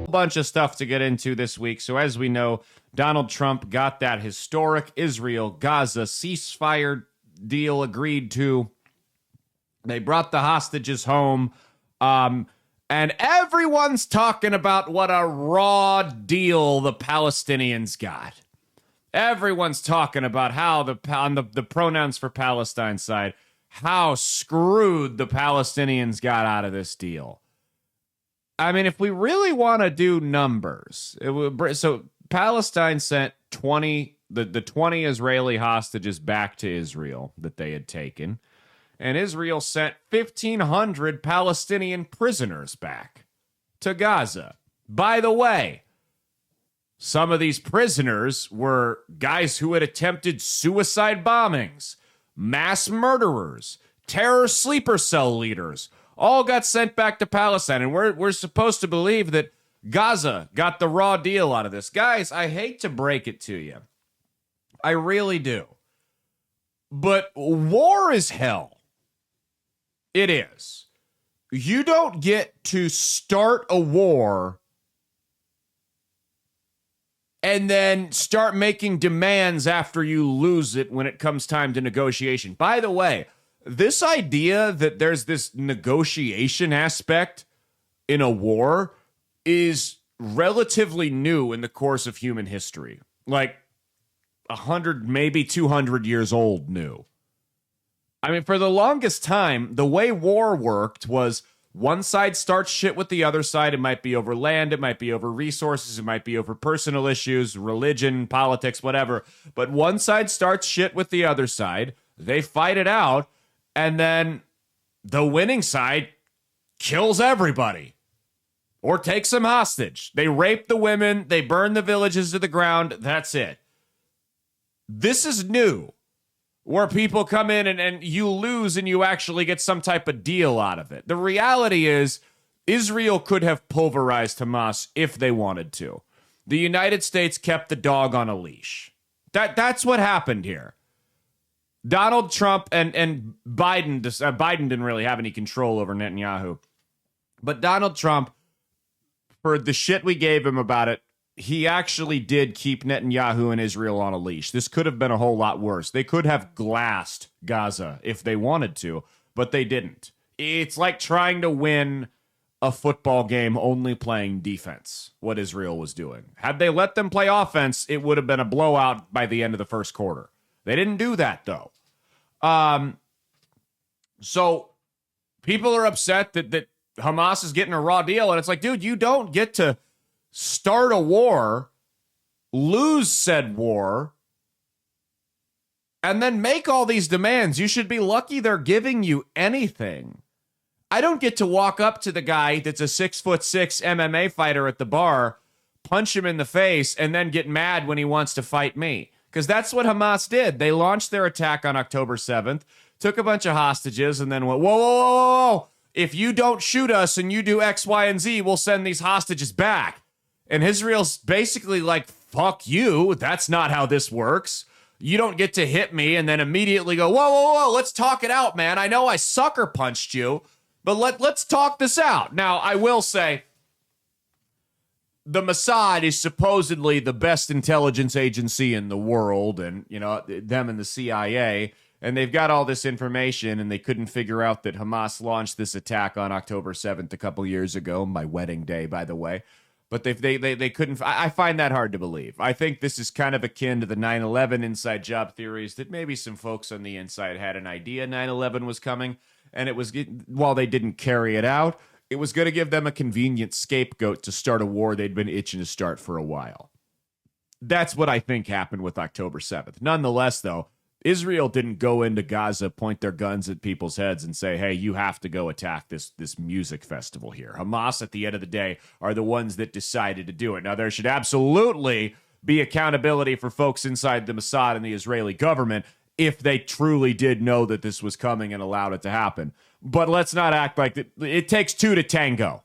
bunch of stuff to get into this week. So as we know, Donald Trump got that historic Israel-Gaza ceasefire deal agreed to. They brought the hostages home. And everyone's talking about what a raw deal the Palestinians got. Everyone's talking about how on the pronouns for Palestine side, how screwed the Palestinians got out of this deal. I mean, if we really want to do numbers, so Palestine sent 20 Israeli hostages back to Israel that they had taken, and Israel sent 1,500 Palestinian prisoners back to Gaza. By the way, some of these prisoners were guys who had attempted suicide bombings, mass murderers, terror sleeper cell leaders, all got sent back to Palestine. And we're supposed to believe that Gaza got the raw deal out of this. Guys, I hate to break it to you. I really do. But war is hell. It is. You don't get to start a war and then start making demands after you lose it when it comes time to negotiation. By the way, this idea that there's this negotiation aspect in a war is relatively new in the course of human history. Like 100, maybe 200 years old new. I mean, for the longest time, the way war worked was one side starts shit with the other side. It might be over land, it might be over resources, it might be over personal issues, religion, politics, whatever. But one side starts shit with the other side, they fight it out, and then the winning side kills everybody or takes them hostage. They rape the women, they burn the villages to the ground, that's it. This is new, where people come in and you lose and you actually get some type of deal out of it. The reality is Israel could have pulverized Hamas if they wanted to. The United States kept the dog on a leash. That's what happened here. Donald Trump and Biden didn't really have any control over Netanyahu. But Donald Trump, for the shit we gave him about it, he actually did keep Netanyahu and Israel on a leash. This could have been a whole lot worse. They could have glassed Gaza if they wanted to, but they didn't. It's like trying to win a football game only playing defense, what Israel was doing. Had they let them play offense, it would have been a blowout by the end of the first quarter. They didn't do that, though. So people are upset that Hamas is getting a raw deal, and it's like, dude, you don't get to start a war, lose said war, and then make all these demands. You should be lucky they're giving you anything. I don't get to walk up to the guy that's a 6'6" MMA fighter at the bar, punch him in the face, and then get mad when he wants to fight me. Because that's what Hamas did. They launched their attack on October 7th, took a bunch of hostages, and then went, whoa, whoa, whoa, whoa, whoa. If you don't shoot us and you do X, Y, and Z, we'll send these hostages back. And Israel's basically like, fuck you. That's not how this works. You don't get to hit me and then immediately go, whoa, whoa, whoa, let's talk it out, man. I know I sucker punched you, but let's talk this out. Now, I will say, the Mossad is supposedly the best intelligence agency in the world, and, you know, them and the CIA, and they've got all this information, and they couldn't figure out that Hamas launched this attack on October 7th a couple years ago, my wedding day, by the way. But they couldn't. I find that hard to believe. I think this is kind of akin to the 9/11 inside job theories that maybe some folks on the inside had an idea 9/11 was coming, and it was, while they didn't carry it out, it was going to give them a convenient scapegoat to start a war they'd been itching to start for a while. That's what I think happened with October 7th. Nonetheless, though, Israel didn't go into Gaza, point their guns at people's heads and say, hey, you have to go attack this music festival here. Hamas, at the end of the day, are the ones that decided to do it. Now, there should absolutely be accountability for folks inside the Mossad and the Israeli government if they truly did know that this was coming and allowed it to happen. But let's not act like it takes two to tango.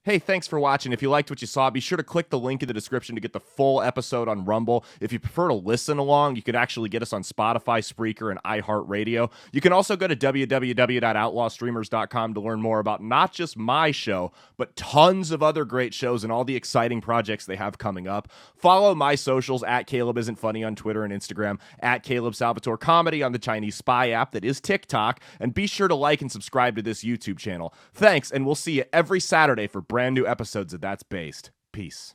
Hey, thanks for watching. If you liked what you saw, be sure to click the link in the description to get the full episode on Rumble. If you prefer to listen along, you could actually get us on Spotify, Spreaker, and iHeartRadio. You can also go to www.outlawstreamers.com to learn more about not just my show, but tons of other great shows and all the exciting projects they have coming up. Follow my socials at Caleb Isn't Funny on Twitter and Instagram, at Caleb Salvatore Comedy on the Chinese Spy app that is TikTok, and be sure to like and subscribe to this YouTube channel. Thanks, and we'll see you every Saturday for brand new episodes of That's Based. Peace.